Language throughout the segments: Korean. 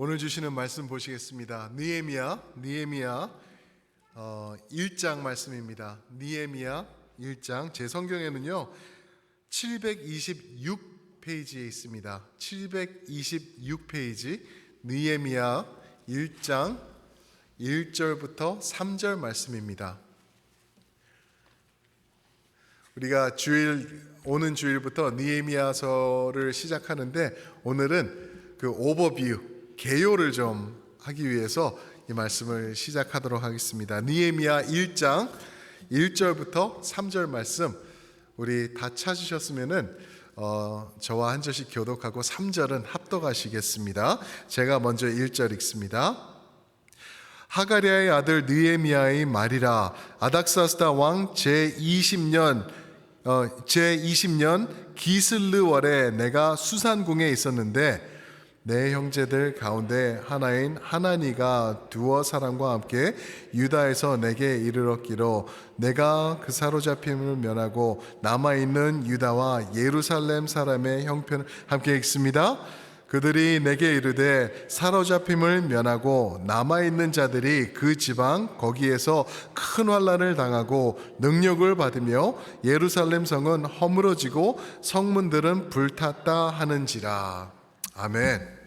오늘 주시는 말씀 보시겠습니다. 느헤미야 1장 말씀입니다. 느헤미야 1장, 제 성경에는요 726페이지에 있습니다. 726페이지 느헤미야 1장 1절부터 3절 말씀입니다. 우리가 오는 주일부터 느헤미야서를 시작하는데, 오늘은 그 오버뷰, 개요를 좀 하기 위해서 이 말씀을 시작하도록 하겠습니다. 느헤미야 1장 1절부터 3절 말씀, 우리 다 찾으셨으면은 저와 한 절씩 교독하고 3절은 합독하시겠습니다. 제가 먼저 1절 읽습니다. 하가랴의 아들 느헤미야의 말이라. 아닥사스다 왕 제20년 기슬르월에 내가 수산궁에 있었는데, 내 형제들 가운데 하나인 하나니가 두어 사람과 함께 유다에서 내게 이르렀기로, 내가 그 사로잡힘을 면하고 남아있는 유다와 예루살렘 사람의 형편을 함께 읽습니다. 그들이 내게 이르되, 사로잡힘을 면하고 남아있는 자들이 그 지방 거기에서 큰 환난을 당하고 능력을 받으며 예루살렘 성은 허물어지고 성문들은 불탔다 하는지라. 아멘.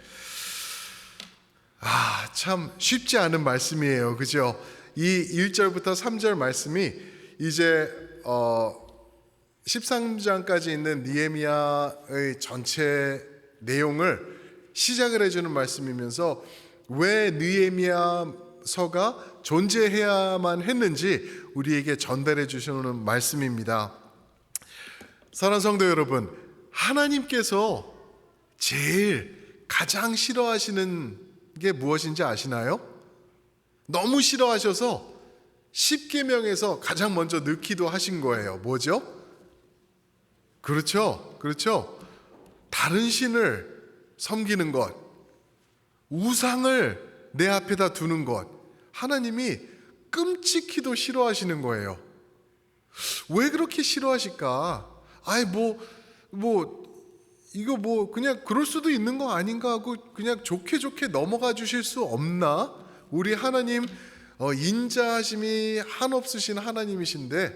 참 쉽지 않은 말씀이에요, 그죠? 이 1절부터 3절 말씀이 이제 13장까지 있는 느헤미야의 전체 내용을 시작을 해주는 말씀이면서, 왜 느헤미야서가 존재해야만 했는지 우리에게 전달해 주시는 말씀입니다. 사랑하는 성도 여러분, 하나님께서 제일 가장 싫어하시는 게 무엇인지 아시나요? 너무 싫어하셔서 10계명에서 가장 먼저 넣기도 하신 거예요. 뭐죠? 그렇죠. 다른 신을 섬기는 것, 우상을 내 앞에다 두는 것, 하나님이 끔찍히도 싫어하시는 거예요. 왜 그렇게 싫어하실까? 이거 그냥 그럴 수도 있는 거 아닌가 하고 그냥 좋게 넘어가 주실 수 없나? 우리 하나님 인자하심이 한없으신 하나님이신데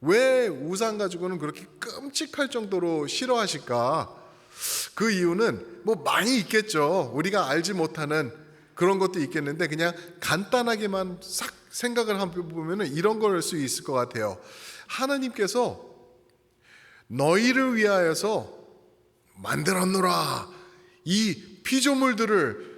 왜 우상 가지고는 그렇게 끔찍할 정도로 싫어하실까? 그 이유는 많이 있겠죠. 우리가 알지 못하는 그런 것도 있겠는데, 그냥 간단하게만 싹 생각을 한번 보면 이런 걸 수 있을 것 같아요. 하나님께서 너희를 위하여서 만들었노라, 이 피조물들을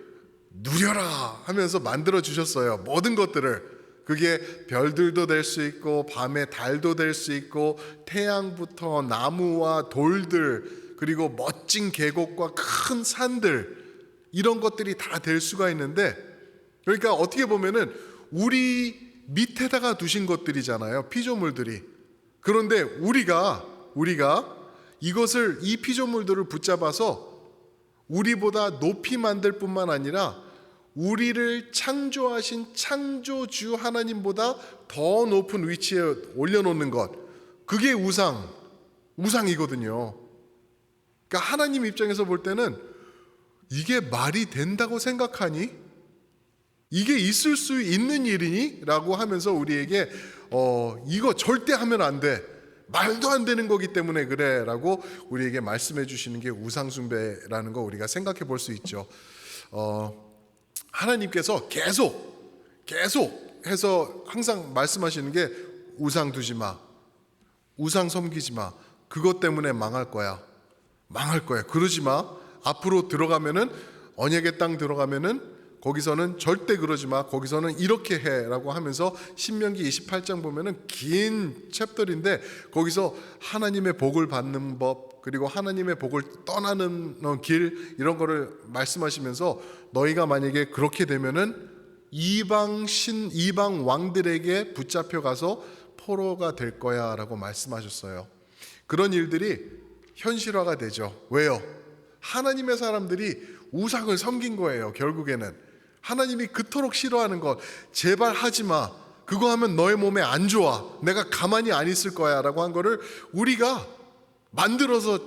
누려라 하면서 만들어 주셨어요. 모든 것들을. 그게 별들도 될 수 있고 밤의 달도 될 수 있고 태양부터 나무와 돌들, 그리고 멋진 계곡과 큰 산들, 이런 것들이 다 될 수가 있는데, 그러니까 어떻게 보면은 우리 밑에다가 두신 것들이잖아요, 피조물들이. 그런데 우리가 이 피조물들을 붙잡아서 우리보다 높이 만들 뿐만 아니라 우리를 창조하신 창조주 하나님보다 더 높은 위치에 올려놓는 것, 그게 우상이거든요. 그러니까 하나님 입장에서 볼 때는 이게 말이 된다고 생각하니? 이게 있을 수 있는 일이니? 라고 하면서 우리에게 이거 절대 하면 안 돼, 말도 안 되는 거기 때문에 그래 라고 우리에게 말씀해 주시는 게 우상숭배라는 거 우리가 생각해 볼 수 있죠. 하나님께서 계속 해서 항상 말씀하시는 게, 우상 두지 마, 우상 섬기지 마, 그것 때문에 망할 거야, 그러지 마. 앞으로 들어가면은, 언약의 땅 들어가면은 거기서는 절대 그러지 마, 거기서는 이렇게 해 라고 하면서 신명기 28장 보면은 긴 챕터인데, 거기서 하나님의 복을 받는 법, 그리고 하나님의 복을 떠나는 길, 이런 거를 말씀하시면서, 너희가 만약에 그렇게 되면은 이방 왕들에게 붙잡혀 가서 포로가 될 거야 라고 말씀하셨어요. 그런 일들이 현실화가 되죠. 왜요? 하나님의 사람들이 우상을 섬긴 거예요. 결국에는 하나님이 그토록 싫어하는 것, 제발 하지 마, 그거 하면 너의 몸에 안 좋아, 내가 가만히 안 있을 거야 라고 한 거를 우리가 만들어서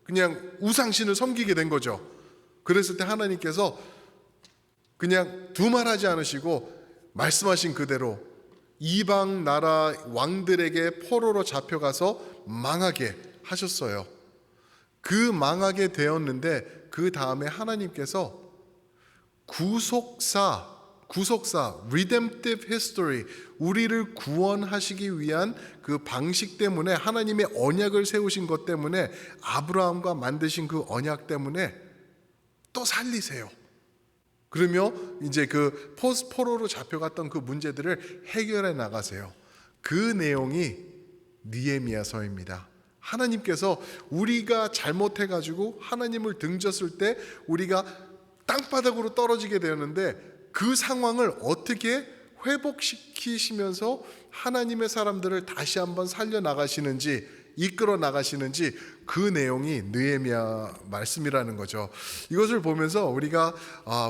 그냥 우상신을 섬기게 된 거죠. 그랬을 때 하나님께서 그냥 두말하지 않으시고 말씀하신 그대로 이방 나라 왕들에게 포로로 잡혀가서 망하게 하셨어요. 그 망하게 되었는데 그 다음에 하나님께서 구속사, redemptive history, 우리를 구원하시기 위한 그 방식 때문에, 하나님의 언약을 세우신 것 때문에, 아브라함과 만드신 그 언약 때문에 또 살리세요. 그러며 이제 그 포로로 잡혀갔던 그 문제들을 해결해 나가세요. 그 내용이 느헤미야서입니다. 하나님께서 우리가 잘못해가지고 하나님을 등졌을 때 우리가 땅바닥으로 떨어지게 되었는데 그 상황을 어떻게 회복시키시면서 하나님의 사람들을 다시 한번 살려나가시는지, 이끌어 나가시는지, 그 내용이 느헤미야 말씀이라는 거죠. 이것을 보면서 우리가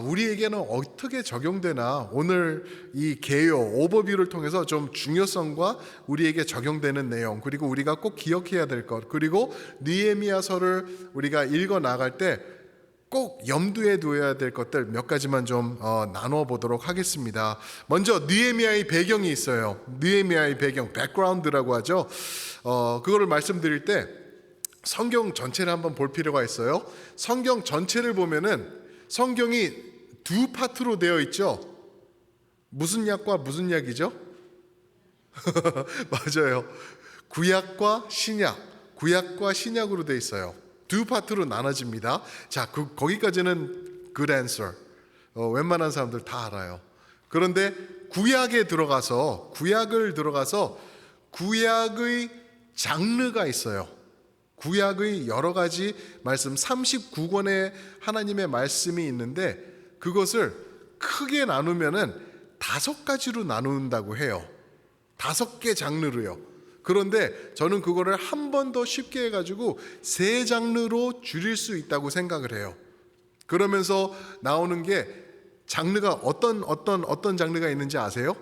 우리에게는 어떻게 적용되나, 오늘 이 개요 오버뷰를 통해서 좀 중요성과 우리에게 적용되는 내용, 그리고 우리가 꼭 기억해야 될 것, 그리고 느헤미야서를 우리가 읽어 나갈 때 꼭 염두에 두어야 될 것들 몇 가지만 좀 나눠 보도록 하겠습니다. 먼저 느헤미야의 배경이 있어요. 느헤미야의 배경, 백그라운드라고 하죠. 그거를 말씀드릴 때 성경 전체를 한번 볼 필요가 있어요. 성경 전체를 보면은 성경이 두 파트로 되어 있죠. 무슨 약과 무슨 약이죠? 맞아요. 구약과 신약, 구약과 신약으로 되어 있어요. 두 파트로 나눠집니다. 자, 거기까지는 good answer. 웬만한 사람들 다 알아요. 그런데 구약을 들어가서 구약의 장르가 있어요. 구약의 여러 가지 말씀, 39권의 하나님의 말씀이 있는데 그것을 크게 나누면은 5가지로 나눈다고 해요. 5개 장르로요. 그런데 저는 그거를 한 번 더 쉽게 해가지고 3장르로 줄일 수 있다고 생각을 해요. 그러면서 나오는 게 장르가 어떤 장르가 있는지 아세요?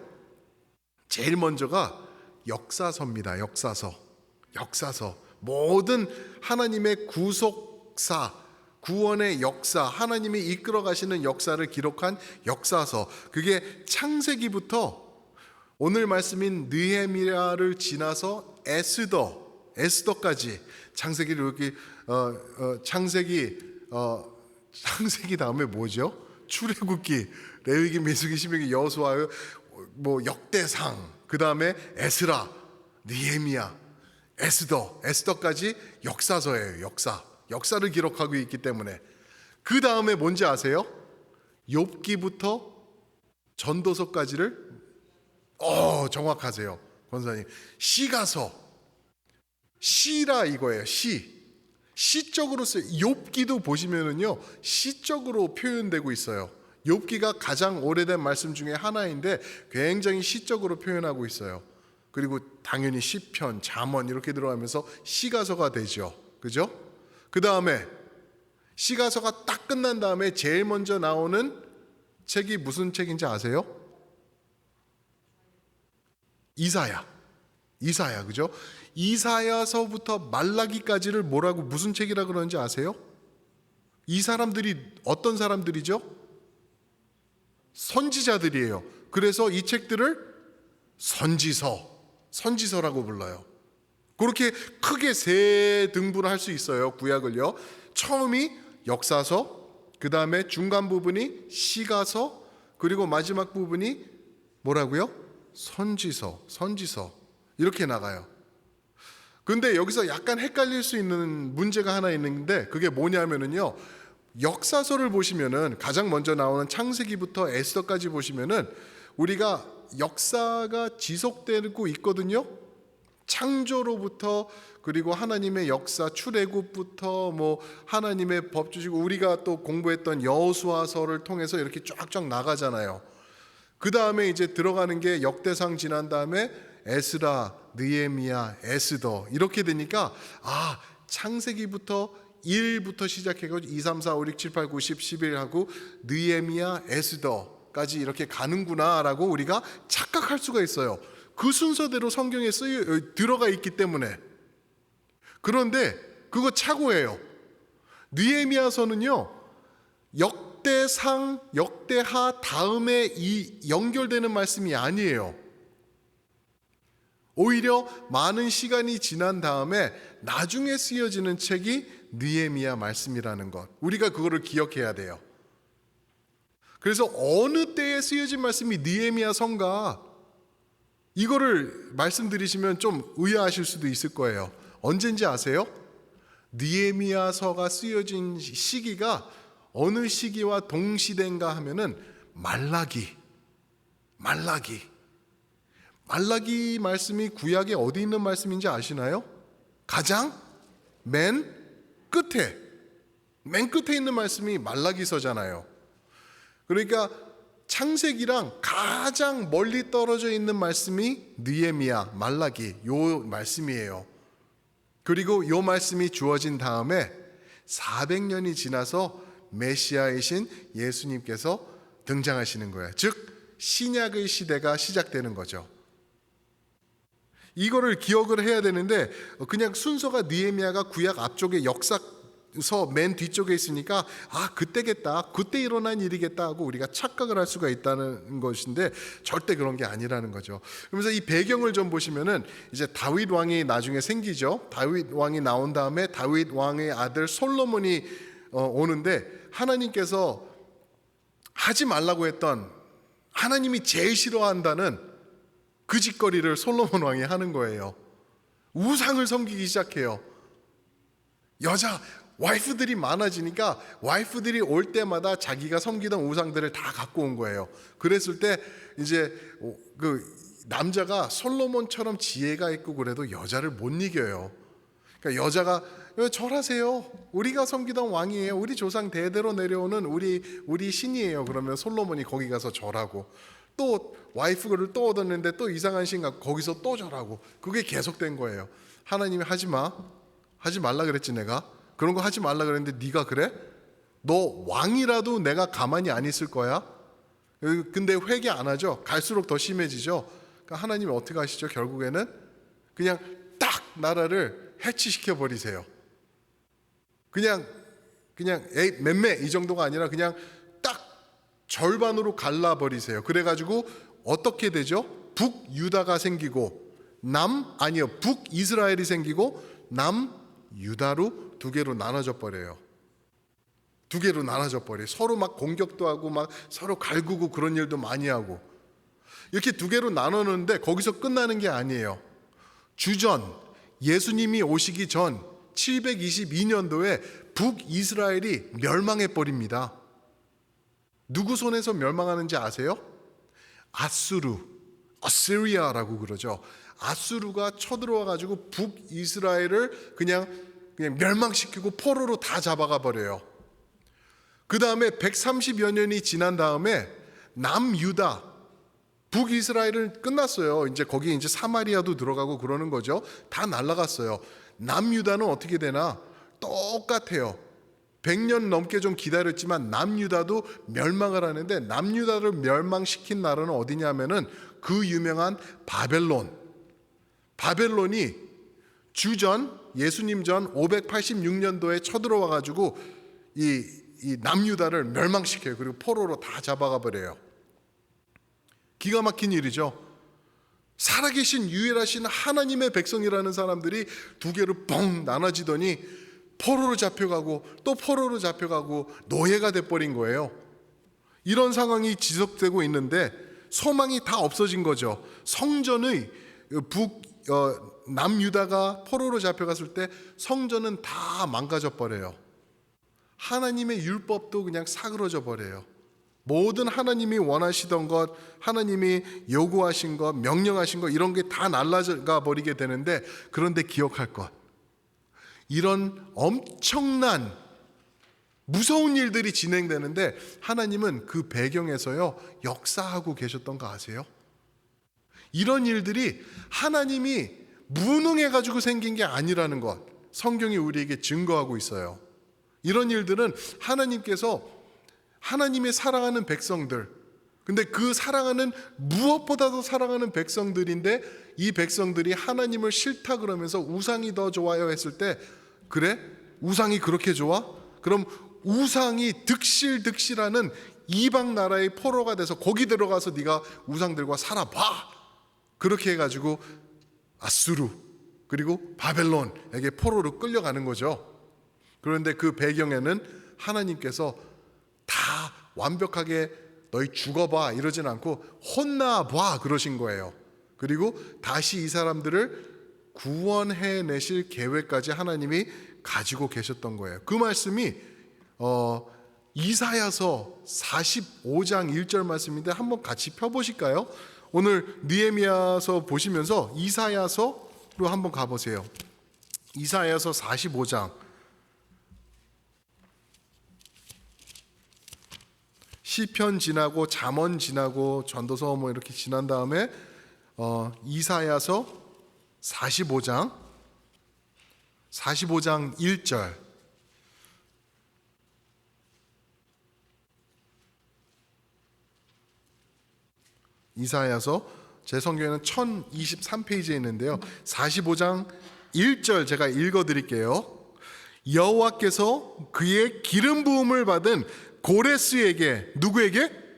제일 먼저가 역사서입니다. 역사서. 모든 하나님의 구속사, 구원의 역사, 하나님이 이끌어 가시는 역사를 기록한 역사서. 그게 창세기부터 오늘 말씀인 느헤미야를 지나서 에스더까지, 창세기를 여기 창세기 다음에 뭐죠? 출애굽기, 레위기, 민수기, 신명기, 여호수아, 뭐 역대상, 그 다음에 에스라, 느헤미야, 에스더까지 역사서예요. 역사를 기록하고 있기 때문에. 그 다음에 뭔지 아세요? 욥기부터 전도서까지를 정확하세요, 권사님. 시라 이거예요. 시적으로 쓰여. 욥기도 보시면은요, 시적으로 표현되고 있어요. 욥기가 가장 오래된 말씀 중에 하나인데 굉장히 시적으로 표현하고 있어요. 그리고 당연히 시편, 잠언 이렇게 들어가면서 시가서가 되죠. 그죠? 그 다음에 시가서가 딱 끝난 다음에 제일 먼저 나오는 책이 무슨 책인지 아세요? 이사야, 그죠? 이사야서부터 말라기까지를 뭐라고, 무슨 책이라 그러는지 아세요? 이 사람들이 어떤 사람들이죠? 선지자들이에요. 그래서 이 책들을 선지서라고 불러요. 그렇게 크게 3등분을 할 수 있어요, 구약을요. 처음이 역사서, 그 다음에 중간 부분이 시가서, 그리고 마지막 부분이 뭐라고요? 선지서 이렇게 나가요. 근데 여기서 약간 헷갈릴 수 있는 문제가 하나 있는데 그게 뭐냐면은요, 역사서를 보시면은 가장 먼저 나오는 창세기부터 에스더까지 보시면은 우리가 역사가 지속되고 있거든요. 창조로부터, 그리고 하나님의 역사, 출애굽부터 뭐 하나님의 법 주시고, 우리가 또 공부했던 여호수아서를 통해서 이렇게 쫙쫙 나가잖아요. 그 다음에 이제 들어가는 게 역대상 지난 다음에 에스라, 느헤미야, 에스더 이렇게 되니까 창세기부터 1부터 시작해가지고 2, 3, 4, 5, 6, 7, 8, 9, 10, 11하고 느헤미야, 에스더까지 이렇게 가는구나라고 우리가 착각할 수가 있어요. 그 순서대로 성경에 들어가 있기 때문에. 그런데 그거 착오예요. 느헤미야서는요, 역대상, 역대하 다음에 이 연결되는 말씀이 아니에요. 오히려 많은 시간이 지난 다음에 나중에 쓰여지는 책이 느헤미야 말씀이라는 것, 우리가 그거를 기억해야 돼요. 그래서 어느 때에 쓰여진 말씀이 느헤미야 서인가, 이거를 말씀드리시면 좀 의아하실 수도 있을 거예요. 언젠지 아세요? 느헤미야서가 쓰여진 시기가 어느 시기와 동시대인가 하면은 말라기 말씀이 구약에 어디 있는 말씀인지 아시나요? 가장 맨 끝에 있는 말씀이 말라기서잖아요. 그러니까 창세기랑 가장 멀리 떨어져 있는 말씀이 느헤미야, 말라기 요 말씀이에요. 그리고 요 말씀이 주어진 다음에 400년이 지나서 메시아이신 예수님께서 등장하시는 거예요. 즉 신약의 시대가 시작되는 거죠. 이거를 기억을 해야 되는데 그냥 순서가 느헤미야가 구약 앞쪽에 역사서 맨 뒤쪽에 있으니까 그때겠다, 그때 일어난 일이겠다 하고 우리가 착각을 할 수가 있다는 것인데 절대 그런 게 아니라는 거죠. 그러면서 이 배경을 좀 보시면은 이제 다윗 왕이 나중에 생기죠. 다윗 왕이 나온 다음에 다윗 왕의 아들 솔로몬이 오는데 하나님께서 하지 말라고 했던, 하나님이 제일 싫어한다는 그 짓거리를 솔로몬 왕이 하는 거예요. 우상을 섬기기 시작해요. 여자 와이프들이 많아지니까 와이프들이 올 때마다 자기가 섬기던 우상들을 다 갖고 온 거예요. 그랬을 때 이제 그 남자가 솔로몬처럼 지혜가 있고 그래도 여자를 못 이겨요. 그러니까 여자가 절하세요. 우리가 섬기던 왕이에요. 우리 조상 대대로 내려오는 우리 신이에요. 그러면 솔로몬이 거기 가서 절하고, 또 와이프를 또 얻었는데 또 이상한 신가 거기서 또 절하고, 그게 계속된 거예요. 하나님이 하지 말라 그랬지. 내가 그런 거 하지 말라 그랬는데 네가 그래? 너 왕이라도 내가 가만히 안 있을 거야? 근데 회개 안 하죠. 갈수록 더 심해지죠. 그러니까 하나님이 어떻게 하시죠? 결국에는 그냥 딱 나라를 해치시켜 버리세요. 그냥 맴매 이 정도가 아니라 그냥 딱 절반으로 갈라버리세요. 그래가지고 어떻게 되죠? 북유다가 생기고 북이스라엘이 생기고 남유다로 두 개로 나눠져 버려요. 서로 막 공격도 하고 막 서로 갈구고 그런 일도 많이 하고, 이렇게 두 개로 나누는데 거기서 끝나는 게 아니에요. 주전 예수님이 오시기 전 722년도에 북이스라엘이 멸망해 버립니다. 누구 손에서 멸망하는지 아세요? 아수리아라고 그러죠. 아수르가 쳐들어와 가지고 북이스라엘을 그냥 멸망시키고 포로로 다 잡아가 버려요. 그 다음에 130여 년이 지난 다음에 남유다, 북이스라엘은 끝났어요. 이제 거기 이제 사마리아도 들어가고 그러는 거죠. 다 날아갔어요. 남유다는 어떻게 되나? 똑같아요. 100년 넘게 좀 기다렸지만 남유다도 멸망을 하는데, 남유다를 멸망시킨 나라는 어디냐면은 그 유명한 바벨론이 주전 예수님 전 586년도에 쳐들어와 가지고 이 남유다를 멸망시켜요. 그리고 포로로 다 잡아가 버려요. 기가 막힌 일이죠. 살아계신 유일하신 하나님의 백성이라는 사람들이 두 개로 뻥 나눠지더니 포로로 잡혀가고 또 포로로 잡혀가고 노예가 돼버린 거예요. 이런 상황이 지속되고 있는데 소망이 다 없어진 거죠. 성전의 남유다가 포로로 잡혀갔을 때 성전은 다 망가져 버려요. 하나님의 율법도 그냥 사그러져 버려요. 모든 하나님이 원하시던 것, 하나님이 요구하신 것, 명령하신 것, 이런 게 다 날아가 버리게 되는데, 그런데 기억할 것, 이런 엄청난 무서운 일들이 진행되는데 하나님은 그 배경에서요 역사하고 계셨던 거 아세요? 이런 일들이 하나님이 무능해가지고 생긴 게 아니라는 것, 성경이 우리에게 증거하고 있어요. 이런 일들은 하나님께서 하나님의 사랑하는 백성들, 근데 그 사랑하는, 무엇보다도 사랑하는 백성들인데 이 백성들이 하나님을 싫다 그러면서 우상이 더 좋아요 했을 때, 그래? 우상이 그렇게 좋아? 그럼 우상이 득실득실하는 이방 나라의 포로가 돼서 거기 들어가서 네가 우상들과 살아봐. 그렇게 해가지고 아수르 그리고 바벨론에게 포로로 끌려가는 거죠. 그런데 그 배경에는 하나님께서 다 완벽하게 너희 죽어봐 이러진 않고 혼나봐 그러신 거예요. 그리고 다시 이 사람들을 구원해내실 계획까지 하나님이 가지고 계셨던 거예요. 그 말씀이 이사야서 45장 1절 말씀인데 한번 같이 펴보실까요? 오늘 느헤미야서 보시면서 이사야서로 한번 가보세요. 이사야서 45장 시편 지나고 잠언 지나고 전도서 뭐 이렇게 지난 다음에 이사야서 45장 1절 이사야서 제 성경에는 1023페이지에 있는데요. 45장 1절 제가 읽어드릴게요. 여호와께서 그의 기름 부음을 받은 고레스에게 누구에게?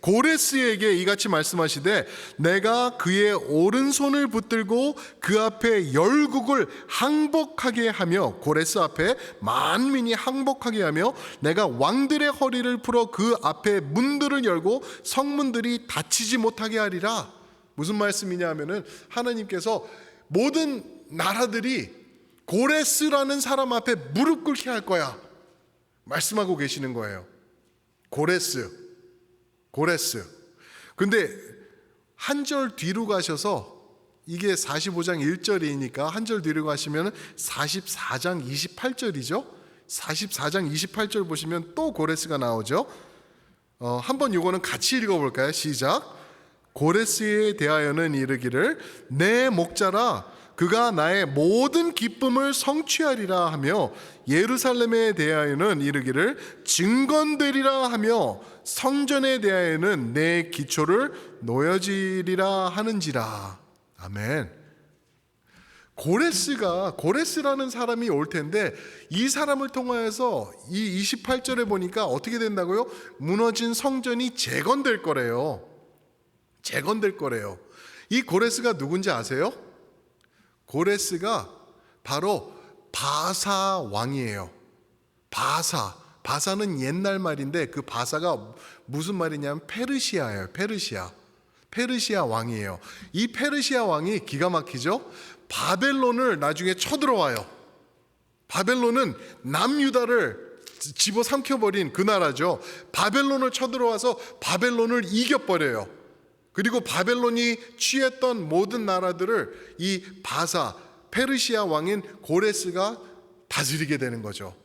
고레스에게 이같이 말씀하시되 내가 그의 오른손을 붙들고 그 앞에 열국을 항복하게 하며 고레스 앞에 만민이 항복하게 하며 내가 왕들의 허리를 풀어 그 앞에 문들을 열고 성문들이 닫히지 못하게 하리라. 무슨 말씀이냐 하면은 하나님께서 모든 나라들이 고레스라는 사람 앞에 무릎 꿇게 할 거야 말씀하고 계시는 거예요. 고레스. 근데 한 절 뒤로 가셔서 이게 45장 1절이니까 한 절 뒤로 가시면 44장 28절이죠. 44장 28절 보시면 또 고레스가 나오죠. 한번 요거는 같이 읽어볼까요? 시작. 고레스에 대하여는 이르기를 내 목자라 그가 나의 모든 기쁨을 성취하리라 하며 예루살렘에 대하여는 이르기를 증건되리라 하며 성전에 대하여는 내 기초를 놓여지리라 하는지라. 아멘. 고레스라는 사람이 올 텐데 이 사람을 통하여서 이 28절에 보니까 어떻게 된다고요? 무너진 성전이 재건될 거래요. 이 고레스가 누군지 아세요? 고레스가 바로 바사 왕이에요. 바사는 옛날 말인데 그 바사가 무슨 말이냐면 페르시아예요. 페르시아 왕이에요. 이 페르시아 왕이 기가 막히죠. 바벨론을 나중에 쳐들어와요. 바벨론은 남유다를 집어삼켜버린 그 나라죠. 바벨론을 쳐들어와서 바벨론을 이겨버려요. 그리고 바벨론이 취했던 모든 나라들을 이 페르시아 왕인 고레스가 다스리게 되는 거죠.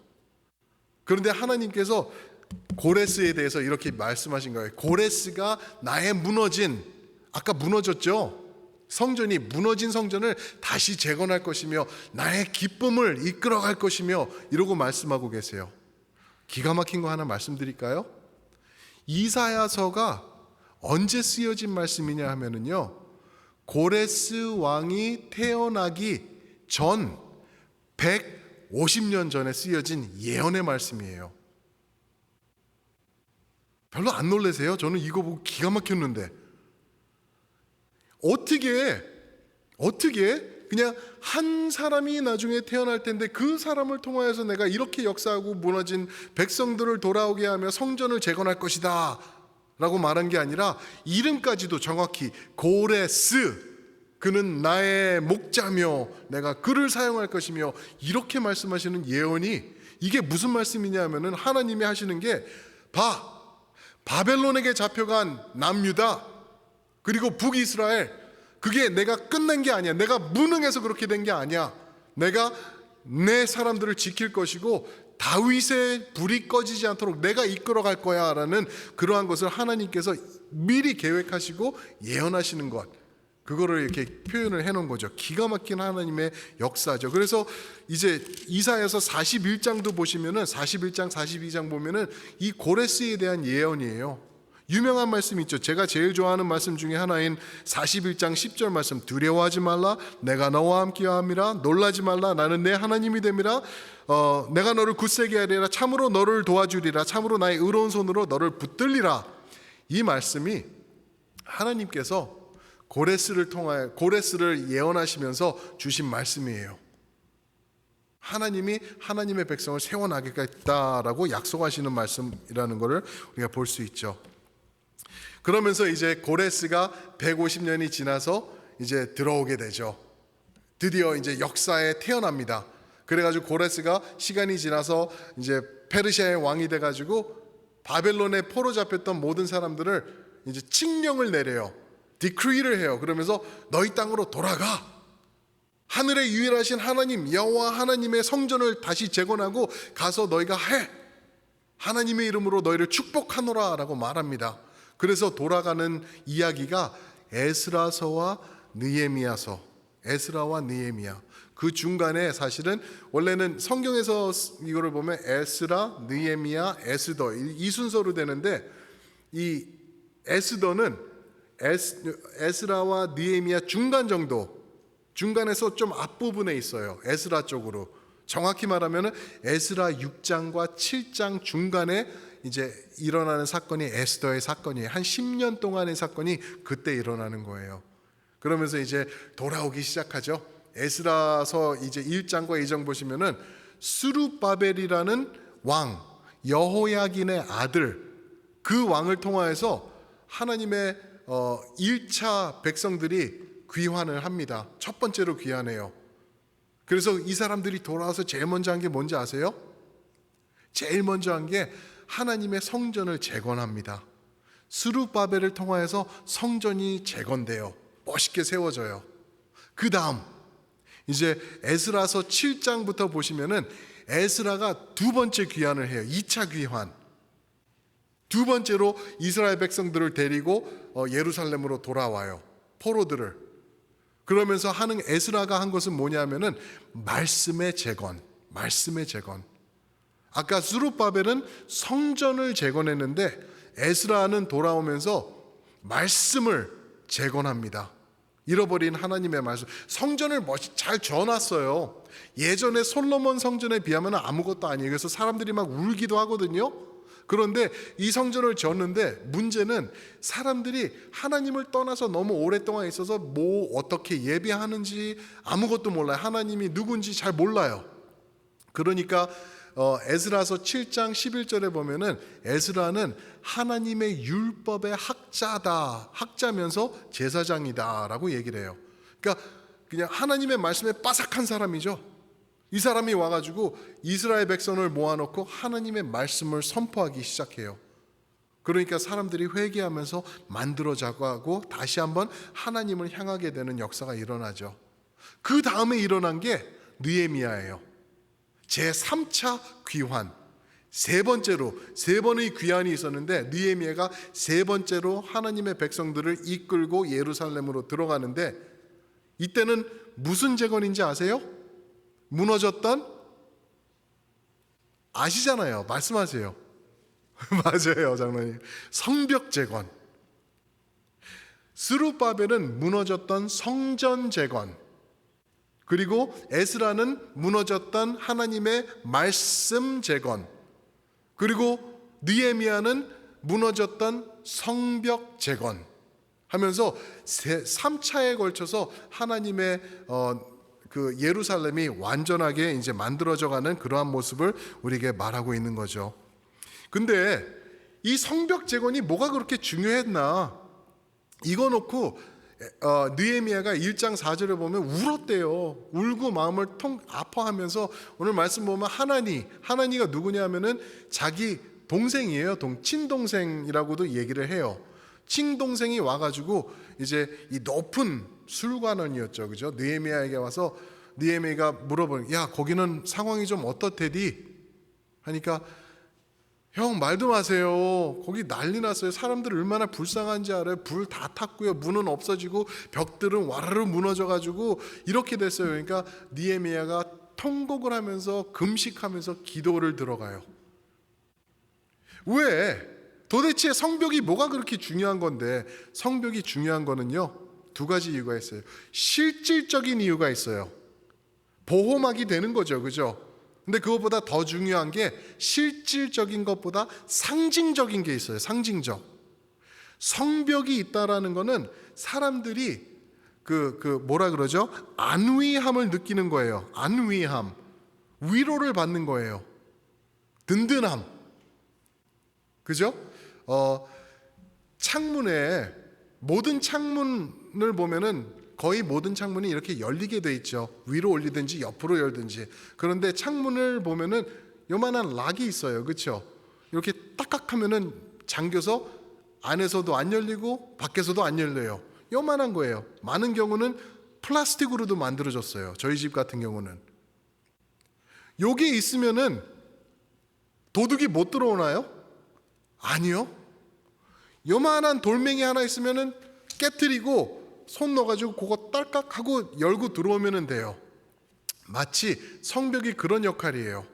그런데 하나님께서 고레스에 대해서 이렇게 말씀하신 거예요. 고레스가 나의 아까 무너졌죠? 성전이 무너진 성전을 다시 재건할 것이며 나의 기쁨을 이끌어갈 것이며 이러고 말씀하고 계세요. 기가 막힌 거 하나 말씀드릴까요? 이사야서가 언제 쓰여진 말씀이냐 하면은요, 고레스 왕이 태어나기 전 150년 전에 쓰여진 예언의 말씀이에요. 별로 안 놀라세요? 저는 이거 보고 기가 막혔는데 어떻게 그냥 한 사람이 나중에 태어날 텐데 그 사람을 통하여서 내가 이렇게 역사하고 무너진 백성들을 돌아오게 하며 성전을 재건할 것이다 라고 말한 게 아니라 이름까지도 정확히 고레스, 그는 나의 목자며 내가 그를 사용할 것이며 이렇게 말씀하시는 예언이, 이게 무슨 말씀이냐 하면은 하나님이 하시는 게 바벨론에게 잡혀간 남유다 그리고 북이스라엘, 그게 내가 끝낸 게 아니야. 내가 무능해서 그렇게 된 게 아니야. 내가 내 사람들을 지킬 것이고 다윗의 불이 꺼지지 않도록 내가 이끌어 갈 거야 라는 그러한 것을 하나님께서 미리 계획하시고 예언하시는 것, 그거를 이렇게 표현을 해놓은 거죠. 기가 막힌 하나님의 역사죠. 그래서 이제 이사야서 41장도 보시면은 41장 42장 보면은 이 고레스에 대한 예언이에요. 유명한 말씀 있죠. 제가 제일 좋아하는 말씀 중에 하나인 41장 10절 말씀. 두려워하지 말라. 내가 너와 함께함이라. 놀라지 말라. 나는 내 하나님이 됨이라. 내가 너를 굳세게 하리라. 참으로 너를 도와주리라. 참으로 나의 의로운 손으로 너를 붙들리라. 이 말씀이 하나님께서 고레스를 통하여 고레스를 예언하시면서 주신 말씀이에요. 하나님이 하나님의 백성을 세워나가겠다라고 약속하시는 말씀이라는 것을 우리가 볼 수 있죠. 그러면서 이제 고레스가 150년이 지나서 이제 들어오게 되죠. 드디어 이제 역사에 태어납니다. 그래가지고 고레스가 시간이 지나서 이제 페르시아의 왕이 돼가지고 바벨론에 포로 잡혔던 모든 사람들을 이제 칙령을 내려요. 디크리를 해요. 그러면서 너희 땅으로 돌아가. 하늘의 유일하신 하나님 여호와 하나님의 성전을 다시 재건하고 가서 너희가 해. 하나님의 이름으로 너희를 축복하노라 라고 말합니다. 그래서 돌아가는 이야기가 에스라서와 느헤미야서, 에스라와 느헤미야. 그 중간에 사실은 원래는 성경에서 이거를 보면 에스라, 느헤미야, 에스더 이 순서로 되는데 이 에스더는 에스라와 느헤미야 중간 정도, 중간에서 좀 앞부분에 있어요. 에스라 쪽으로. 정확히 말하면 에스라 6장과 7장 중간에 이제 일어나는 사건이 에스더의 사건이에요. 한 10년 동안의 사건이 그때 일어나는 거예요. 그러면서 이제 돌아오기 시작하죠. 에스라서 이제 1장과 2장 보시면은 스룹바벨이라는 왕, 여호야긴의 아들, 그 왕을 통하여서 하나님의 1차 백성들이 귀환을 합니다. 첫 번째로 귀환해요. 그래서 이 사람들이 돌아와서 제일 먼저 한 게 뭔지 아세요? 제일 먼저 한 게 하나님의 성전을 재건합니다. 스룹바벨을 통하여서 성전이 재건돼요. 멋있게 세워져요. 그 다음 이제 에스라서 7장부터 보시면은 에스라가 두 번째 귀환을 해요. 2차 귀환. 두 번째로 이스라엘 백성들을 데리고 예루살렘으로 돌아와요. 포로들을. 그러면서 하는 에스라가 한 것은 뭐냐면은 말씀의 재건, 말씀의 재건. 아까 스룹바벨은 성전을 재건했는데 에스라는 돌아오면서 말씀을 재건합니다. 잃어버린 하나님의 말씀. 성전을 잘 지어놨어요. 예전에 솔로몬 성전에 비하면 아무것도 아니에요. 그래서 사람들이 막 울기도 하거든요. 그런데 이 성전을 지었는데 문제는 사람들이 하나님을 떠나서 너무 오랫동안 있어서 뭐 어떻게 예배하는지 아무것도 몰라요. 하나님이 누군지 잘 몰라요. 그러니까 에스라서 7장 11절에 보면은 에스라는 하나님의 율법의 학자다, 학자면서 제사장이다라고 얘기를 해요. 그러니까 그냥 하나님의 말씀에 빠삭한 사람이죠. 이 사람이 와가지고 이스라엘 백성을 모아놓고 하나님의 말씀을 선포하기 시작해요. 그러니까 사람들이 회개하면서 만들어자고 하고 다시 한번 하나님을 향하게 되는 역사가 일어나죠. 그 다음에 일어난 게 느헤미야예요. 제3차 귀환. 세 번째로, 세 번의 귀환이 있었는데 느헤미야가 세 번째로 하나님의 백성들을 이끌고 예루살렘으로 들어가는데 이때는 무슨 재건인지 아세요? 무너졌던, 아시잖아요. 말씀하세요. 맞아요, 장로님. 성벽 재건. 스룹바벨은 무너졌던 성전 재건, 그리고 에스라는 무너졌던 하나님의 말씀 재건, 그리고 느헤미야는 무너졌던 성벽 재건 하면서 3차에 걸쳐서 하나님의 그 예루살렘이 완전하게 이제 만들어져가는 그러한 모습을 우리에게 말하고 있는 거죠. 근데 이 성벽 재건이 뭐가 그렇게 중요했나? 이거 놓고 느헤미야가 1장 4절에 보면 울었대요. 울고 마음을 아파하면서 오늘 말씀 보면 하나니가 누구냐 하면은 자기 동생이에요. 친동생이라고도 얘기를 해요. 친동생이 와가지고 이제 이 높은 술관원이었죠, 그죠? 느헤미야에게 와서 느헤미야가 물어보는, 야 거기는 상황이 좀 어떻대디? 하니까 형 말도 마세요. 거기 난리 났어요. 사람들 얼마나 불쌍한지 알아요. 불 다 탔고요. 문은 없어지고 벽들은 와르르 무너져가지고 이렇게 됐어요. 그러니까 느헤미야가 통곡을 하면서 금식하면서 기도를 들어가요. 왜? 도대체 성벽이 뭐가 그렇게 중요한 건데, 성벽이 중요한 거는요, 두 가지 이유가 있어요. 실질적인 이유가 있어요. 보호막이 되는 거죠, 그죠? 근데 그것보다 더 중요한 게 실질적인 것보다 상징적인 게 있어요. 상징적. 성벽이 있다라는 거는 사람들이 뭐라 그러죠? 안위함을 느끼는 거예요. 안위함. 위로를 받는 거예요. 든든함. 그죠? 창문에, 모든 창문을 보면은 거의 모든 창문이 이렇게 열리게 돼 있죠. 위로 올리든지 옆으로 열든지. 그런데 창문을 보면은 요만한 락이 있어요. 그렇죠? 이렇게 딱딱 하면은 잠겨서 안에서도 안 열리고 밖에서도 안 열려요. 요만한 거예요. 많은 경우는 플라스틱으로도 만들어졌어요. 저희 집 같은 경우는. 요게 있으면은 도둑이 못 들어오나요? 아니요. 요만한 돌멩이 하나 있으면은 깨트리고 손 넣어가지고 그거 딸깍 하고 열고 들어오면 돼요. 마치 성벽이 그런 역할이에요.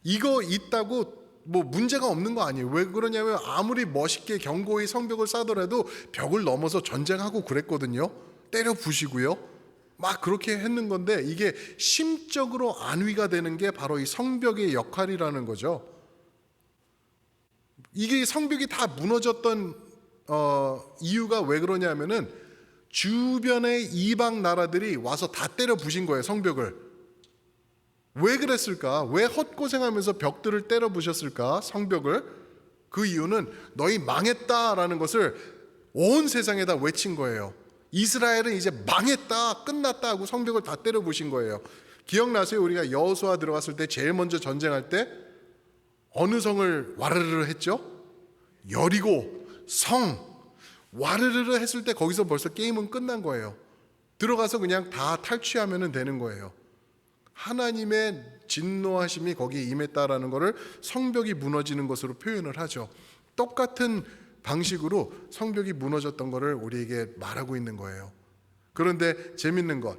이거 있다고 뭐 문제가 없는 거 아니에요. 왜 그러냐면 아무리 멋있게 견고히 성벽을 쌓더라도 벽을 넘어서 전쟁하고 그랬거든요. 때려 부시고요. 막 그렇게 했는 건데, 이게 심적으로 안위가 되는 게 바로 이 성벽의 역할이라는 거죠. 이게 성벽이 다 무너졌던 이유가 왜 그러냐면은 주변의 이방 나라들이 와서 다 때려 부신 거예요, 성벽을. 왜 그랬을까? 왜 헛고생하면서 벽들을 때려 부셨을까? 성벽을. 그 이유는 너희 망했다라는 것을 온 세상에다 외친 거예요. 이스라엘은 이제 망했다, 끝났다 하고 성벽을 다 때려 부신 거예요. 기억나세요? 우리가 여호수아 들어갔을 때 제일 먼저 전쟁할 때 어느 성을 와르르 했죠? 여리고 성. 와르르르 했을 때 거기서 벌써 게임은 끝난 거예요. 들어가서 그냥 다 탈취하면 되는 거예요. 하나님의 진노하심이 거기에 임했다라는 것을 성벽이 무너지는 것으로 표현을 하죠. 똑같은 방식으로 성벽이 무너졌던 것을 우리에게 말하고 있는 거예요. 그런데 재밌는 것,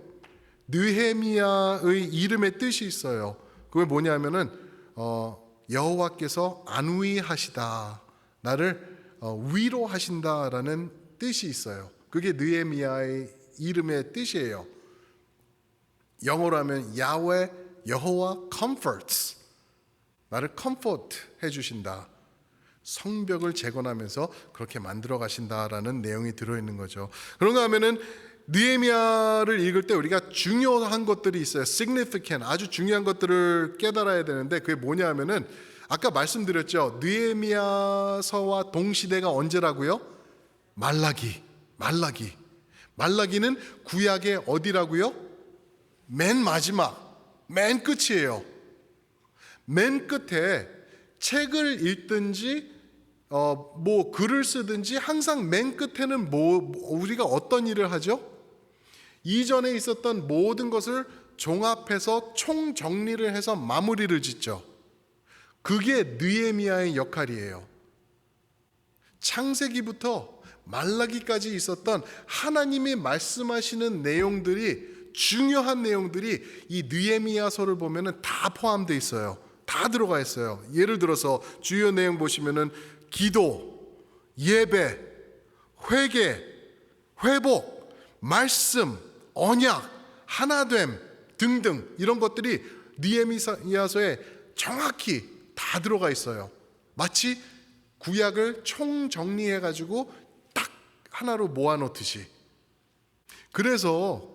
느헤미야의 이름의 뜻이 있어요. 그게 뭐냐면은 여호와께서 안위하시다, 나를 위로하신다라는 뜻이 있어요. 그게 느헤미야의 이름의 뜻이에요. 영어로 하면 야훼, 여호와 comforts, 나를 comfort 해주신다. 성벽을 재건하면서 그렇게 만들어 가신다라는 내용이 들어있는 거죠. 그런가 하면은 느헤미야를 읽을 때 우리가 중요한 것들이 있어요. significant, 아주 중요한 것들을 깨달아야 되는데, 그게 뭐냐 하면은 아까 말씀드렸죠. 느헤미야서와 동시대가 언제라고요? 말라기는 구약의 어디라고요? 맨 마지막, 맨 끝이에요. 맨 끝에 책을 읽든지 뭐 글을 쓰든지 항상 맨 끝에는 우리가 어떤 일을 하죠? 이전에 있었던 모든 것을 종합해서 총정리를 해서 마무리를 짓죠. 그게 느헤미야의 역할이에요. 창세기부터 말라기까지 있었던 하나님이 말씀하시는 내용들이, 중요한 내용들이 이 느헤미야서를 보면은 다 포함되어 있어요. 다 들어가 있어요. 예를 들어서 주요 내용 보시면은 기도, 예배, 회개, 회복, 말씀, 언약, 하나됨 등등, 이런 것들이 느헤미야서에 정확히 다 들어가 있어요. 마치 구약을 총정리해 가지고 딱 하나로 모아놓듯이. 그래서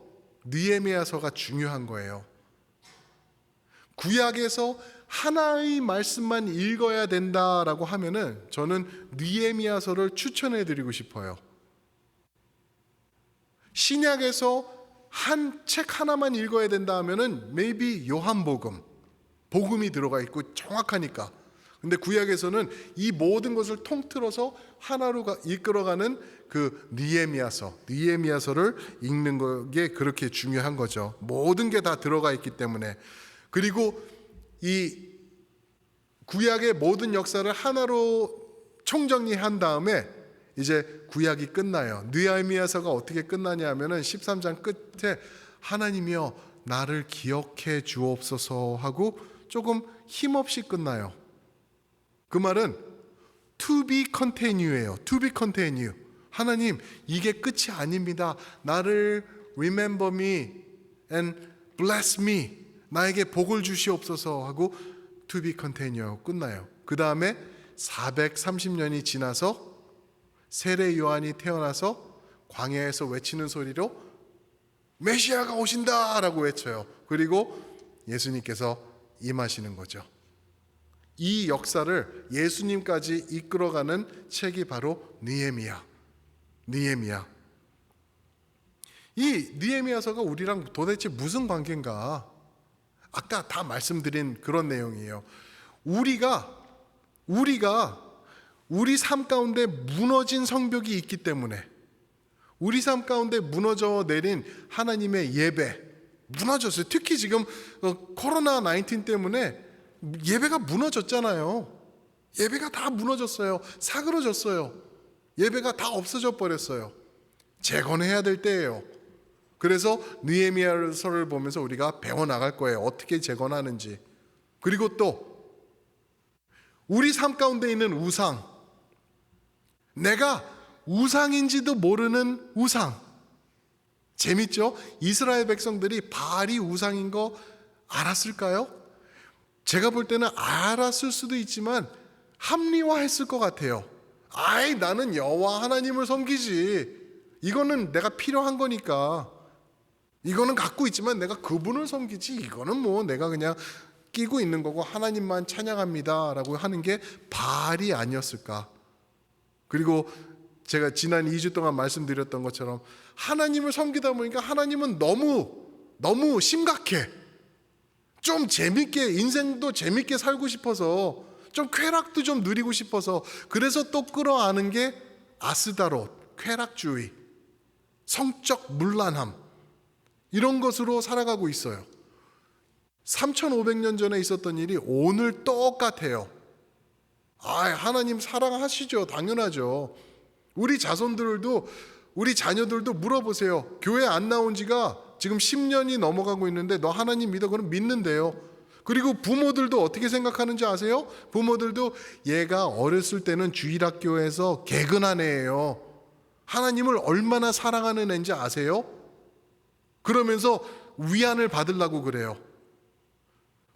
느헤미야서가 중요한 거예요. 구약에서 하나의 말씀만 읽어야 된다라고 하면은 저는 느헤미야서를 추천해 드리고 싶어요. 신약에서 한 책 하나만 읽어야 된다 하면은 maybe 요한복음, 복음이 들어가 있고 정확하니까. 근데 구약에서는 이 모든 것을 통틀어서 하나로 이끌어가는 그 느헤미야서를 읽는 게 그렇게 중요한 거죠. 모든 게 다 들어가 있기 때문에. 그리고 이 구약의 모든 역사를 하나로 총정리한 다음에 이제 구약이 끝나요. 느헤미야서가 어떻게 끝나냐 하면은 13장 끝에 하나님이여 나를 기억해 주옵소서 하고 조금 힘없이 끝나요. 그 말은 To be continue예요. To be continue. 하나님, 이게 끝이 아닙니다. 나를 remember me and bless me. 나에게 복을 주시옵소서 하고 to be continue 끝나요. 그 다음에 430년이 지나서 세례 요한이 태어나서 광야에서 외치는 소리로 메시아가 오신다 라고 외쳐요. 그리고 예수님께서 임하시는 거죠. 이 역사를 예수님까지 이끌어가는 책이 바로 느헤미야. 이 느헤미야서가 우리랑 도대체 무슨 관계인가? 아까 다 말씀드린 그런 내용이에요. 우리가 우리 삶 가운데 무너진 성벽이 있기 때문에, 우리 삶 가운데 무너져 내린 하나님의 예배 무너졌어요. 특히 지금 코로나 19 때문에 예배가 무너졌잖아요. 예배가 다 무너졌어요. 사그러졌어요. 예배가 다 없어져 버렸어요. 재건해야 될 때예요. 그래서 느헤미야서를 보면서 우리가 배워나갈 거예요. 어떻게 재건하는지. 그리고 또 우리 삶 가운데 있는 우상, 내가 우상인지도 모르는 우상. 재밌죠? 이스라엘 백성들이 바알이 우상인 거 알았을까요? 제가 볼 때는 알았을 수도 있지만 합리화했을 것 같아요. 아이, 나는 여호와 하나님을 섬기지. 이거는 내가 필요한 거니까. 이거는 갖고 있지만 내가 그분을 섬기지. 이거는 뭐 내가 그냥 끼고 있는 거고 하나님만 찬양합니다 라고 하는 게 바알이 아니었을까. 그리고 제가 지난 2주 동안 말씀드렸던 것처럼 하나님을 섬기다 보니까 하나님은 너무 심각해. 좀 재밌게, 인생도 재밌게 살고 싶어서, 좀 쾌락도 좀 누리고 싶어서, 그래서 또 끌어안은 게 아스다롯, 쾌락주의, 성적 문란함, 이런 것으로 살아가고 있어요. 3500년 전에 있었던 일이 오늘 똑같아요. 하나님 사랑하시죠. 당연하죠. 우리 자손들도, 우리 자녀들도 물어보세요. 교회 안 나온 지가 지금 10년이 넘어가고 있는데 너 하나님 믿어? 그럼 믿는데요. 그리고 부모들도 어떻게 생각하는지 아세요? 부모들도 얘가 어렸을 때는 주일학교에서 개근한 애예요. 하나님을 얼마나 사랑하는 애인지 아세요? 그러면서 위안을 받으려고 그래요.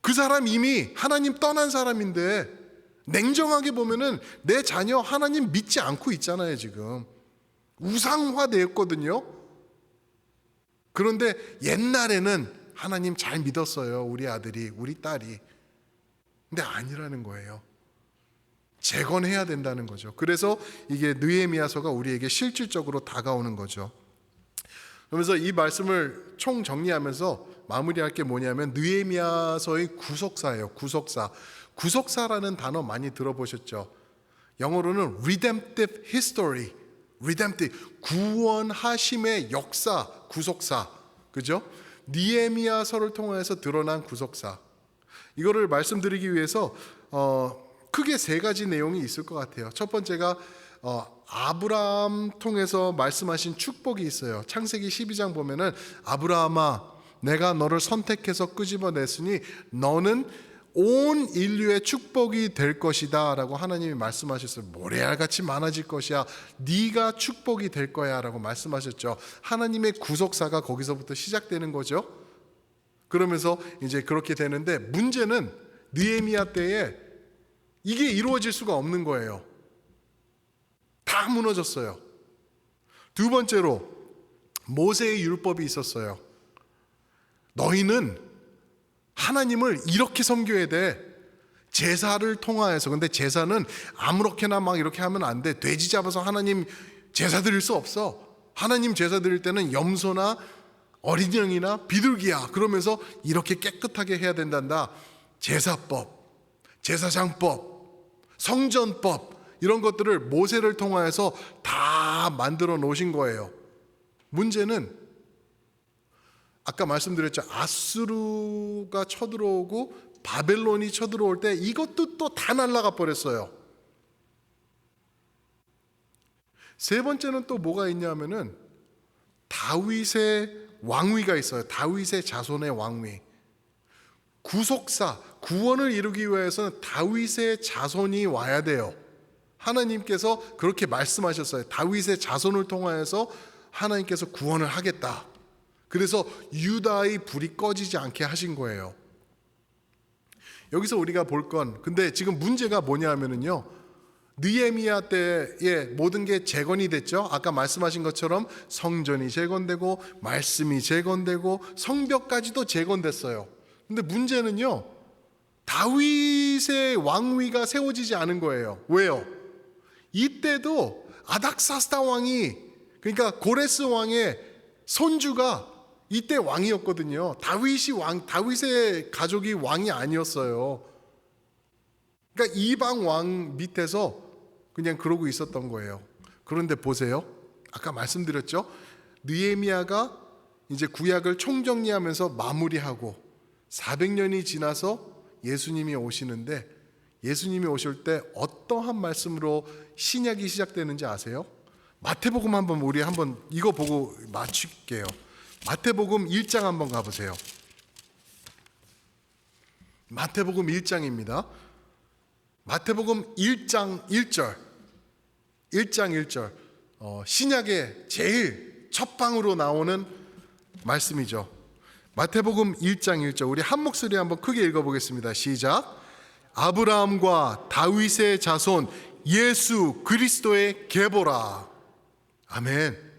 그 사람 이미 하나님 떠난 사람인데 냉정하게 보면은 내 자녀 하나님 믿지 않고 있잖아요. 지금 우상화되었거든요. 그런데 옛날에는 하나님 잘 믿었어요. 우리 아들이, 우리 딸이. 근데 아니라는 거예요. 재건해야 된다는 거죠. 그래서 이게 느헤미야서가 우리에게 실질적으로 다가오는 거죠. 그러면서 이 말씀을 총 정리하면서 마무리할 게 뭐냐면 느헤미야서의 구속사예요. 구속사라는 단어 많이 들어보셨죠? 영어로는 redemptive history, redemptive, 구원하심의 역사, 구속사. 그죠? 느헤미야서를 통해서 드러난 구속사. 이거를 말씀드리기 위해서 크게 세 가지 내용이 있을 것 같아요. 첫 번째가 아브라함 통해서 말씀하신 축복이 있어요. 창세기 12장 보면은 아브라함아, 내가 너를 선택해서 끄집어냈으니 너는 온 인류의 축복이 될 것이다 라고 하나님이 말씀하셨어요. 모래알같이 많아질 것이야. 네가 축복이 될 거야 라고 말씀하셨죠. 하나님의 구속사가 거기서부터 시작되는 거죠. 그러면서 이제 그렇게 되는데 문제는 느헤미야 때에 이게 이루어질 수가 없는 거예요. 다 무너졌어요. 두 번째로 모세의 율법이 있었어요. 너희는 하나님을 이렇게 섬겨야 돼. 제사를 통하여서. 근데 제사는 아무렇게나 막 이렇게 하면 안 돼. 돼지 잡아서 하나님 제사 드릴 수 없어. 하나님 제사 드릴 때는 염소나 어린 양이나 비둘기야. 그러면서 이렇게 깨끗하게 해야 된단다. 제사법, 제사장법, 성전법, 이런 것들을 모세를 통하여서 다 만들어 놓으신 거예요. 문제는 아까 말씀드렸죠. 아수르가 쳐들어오고 바벨론이 쳐들어올 때 이것도 또 다 날아가 버렸어요. 세 번째는 또 뭐가 있냐면은 다윗의 왕위가 있어요. 다윗의 자손의 왕위. 구속사, 구원을 이루기 위해서는 다윗의 자손이 와야 돼요. 하나님께서 그렇게 말씀하셨어요. 다윗의 자손을 통하여서 하나님께서 구원을 하겠다. 그래서 유다의 불이 꺼지지 않게 하신 거예요. 여기서 우리가 볼 건, 근데 지금 문제가 뭐냐 하면은요, 느헤미야 때에 모든 게 재건이 됐죠. 아까 말씀하신 것처럼 성전이 재건되고 말씀이 재건되고 성벽까지도 재건됐어요. 근데 문제는요, 다윗의 왕위가 세워지지 않은 거예요. 왜요? 이때도 아닥사스다 왕이, 그러니까 고레스 왕의 손주가 이때 왕이었거든요. 다윗의 가족이 왕이 아니었어요. 그러니까 이방 왕 밑에서 그냥 그러고 있었던 거예요. 그런데 보세요. 아까 말씀드렸죠. 느헤미야가 이제 구약을 총정리하면서 마무리하고 400년이 지나서 예수님이 오시는데, 예수님이 오실 때 어떠한 말씀으로 신약이 시작되는지 아세요? 마태복음 우리 한번 이거 보고 맞출게요. 마태복음 1장 한번 가보세요. 마태복음 1장입니다. 마태복음 1장 1절. 1장 1절. 신약의 제일 첫 방으로 나오는 말씀이죠. 마태복음 1장 1절. 우리 한 목소리 한번 크게 읽어보겠습니다. 시작. 아브라함과 다윗의 자손 예수 그리스도의 계보라. 아멘.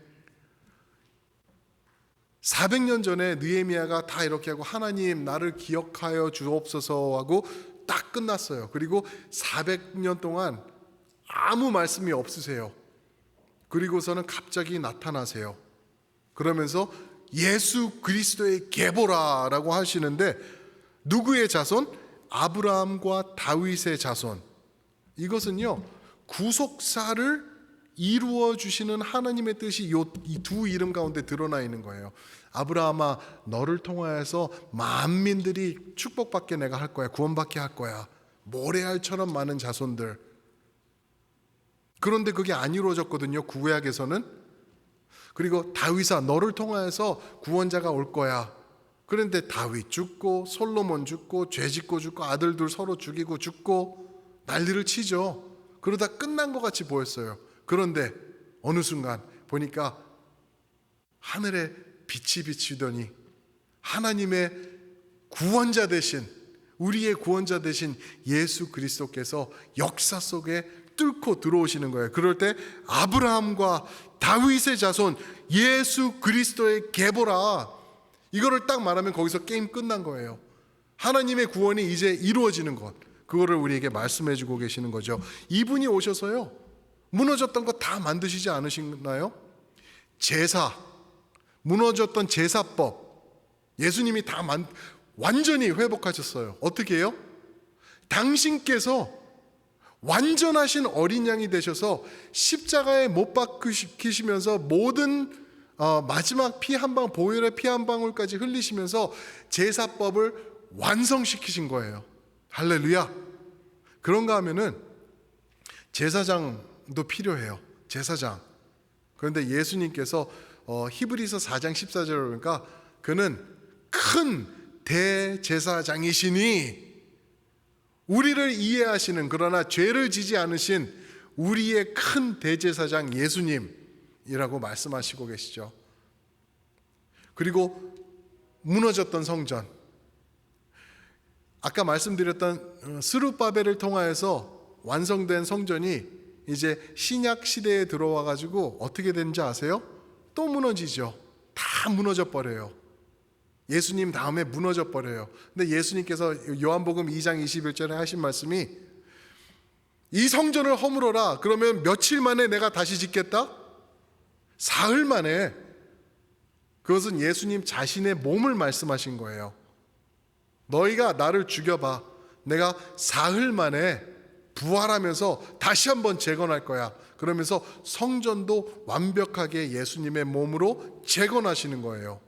400년 전에 느헤미야가 다 이렇게 하고 하나님 나를 기억하여 주옵소서 하고 딱 끝났어요. 그리고 400년 동안 아무 말씀이 없으세요. 그리고서는 갑자기 나타나세요. 그러면서 예수 그리스도의 계보라라고 하시는데, 누구의 자손? 아브라함과 다윗의 자손. 이것은요, 구속사를 이루어 주시는 하나님의 뜻이 이 두 이름 가운데 드러나 있는 거예요. 아브라함아, 너를 통하여서 만민들이 축복받게 내가 할 거야. 구원받게 할 거야. 모래알처럼 많은 자손들. 그런데 그게 안 이루어졌거든요, 구약에서는. 그리고 다윗아, 너를 통하여서 구원자가 올 거야. 그런데 다윗 죽고 솔로몬 죽고 죄짓고 죽고 아들들 서로 죽이고 죽고 난리를 치죠. 그러다 끝난 것 같이 보였어요. 그런데 어느 순간 보니까 하늘에 빛이 비치더니 하나님의 구원자 되신, 우리의 구원자 되신 예수 그리스도께서 역사 속에 뚫고 들어오시는 거예요. 그럴 때 아브라함과 다윗의 자손 예수 그리스도의 계보라, 이거를 딱 말하면 거기서 게임 끝난 거예요. 하나님의 구원이 이제 이루어지는 것, 그거를 우리에게 말씀해 주고 계시는 거죠. 이분이 오셔서요, 무너졌던 거 다 만드시지 않으시나요? 제사, 무너졌던 제사법 예수님이 다 완전히 회복하셨어요. 어떻게 해요? 당신께서 완전하신 어린 양이 되셔서 십자가에 못 박히시면서 모든 마지막 피 한 방, 보혈의 피 한 방울까지 흘리시면서 제사법을 완성시키신 거예요. 할렐루야. 그런가 하면은 제사장도 필요해요. 제사장. 그런데 예수님께서 히브리서 4장 14절을 보니까 그는 큰 대제사장이시니, 우리를 이해하시는, 그러나 죄를 지지 않으신 우리의 큰 대제사장 예수님이라고 말씀하시고 계시죠. 그리고 무너졌던 성전, 아까 말씀드렸던 스룹바벨을 통하여서 완성된 성전이 이제 신약 시대에 들어와 가지고 어떻게 되는지 아세요? 또 무너지죠. 다 무너져 버려요. 예수님 다음에 무너져 버려요. 근데 예수님께서 요한복음 2장 21절에 하신 말씀이, 이 성전을 허물어라. 그러면 며칠 만에 내가 다시 짓겠다? 사흘 만에. 그것은 예수님 자신의 몸을 말씀하신 거예요. 너희가 나를 죽여봐. 내가 사흘 만에 부활하면서 다시 한번 재건할 거야. 그러면서 성전도 완벽하게 예수님의 몸으로 재건하시는 거예요.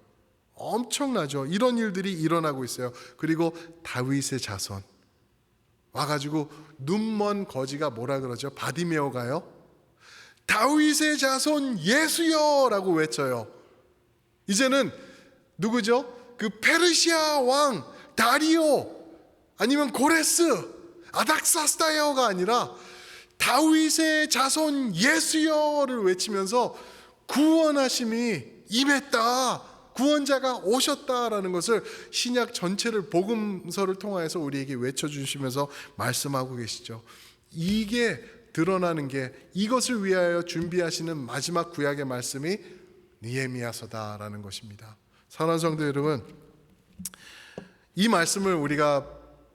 엄청나죠. 이런 일들이 일어나고 있어요. 그리고 다윗의 자손 와가지고 눈먼 거지가 뭐라 그러죠? 바디메오가요, 다윗의 자손 예수여 라고 외쳐요. 이제는 누구죠? 그 페르시아 왕 다리오, 아니면 고레스, 아닥사스다이어가 아니라 다윗의 자손 예수여를 외치면서 구원하심이 임했다, 구원자가 오셨다라는 것을 신약 전체를 복음서를 통하여서 우리에게 외쳐주시면서 말씀하고 계시죠. 이게 드러나는 게, 이것을 위하여 준비하시는 마지막 구약의 말씀이 느헤미야서다라는 것입니다. 사랑하는 성도 여러분, 이 말씀을 우리가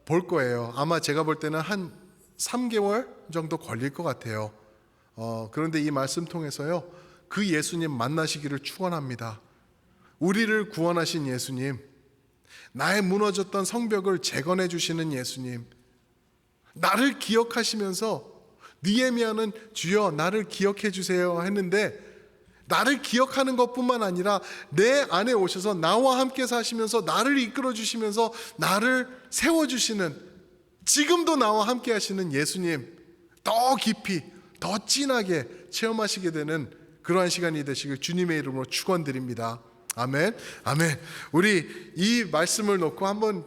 볼 거예요. 아마 제가 볼 때는 한 3개월 정도 걸릴 것 같아요. 그런데 이 말씀 통해서요, 그 예수님 만나시기를 축원합니다. 우리를 구원하신 예수님, 나의 무너졌던 성벽을 재건해 주시는 예수님, 나를 기억하시면서 느헤미야는 주여 나를 기억해 주세요 했는데, 나를 기억하는 것뿐만 아니라 내 안에 오셔서 나와 함께 사시면서 나를 이끌어 주시면서 나를 세워주시는, 지금도 나와 함께 하시는 예수님 더 깊이 더 진하게 체험하시게 되는 그러한 시간이 되시길 주님의 이름으로 축원드립니다. 아멘. 아멘. 우리 이 말씀을 놓고 한번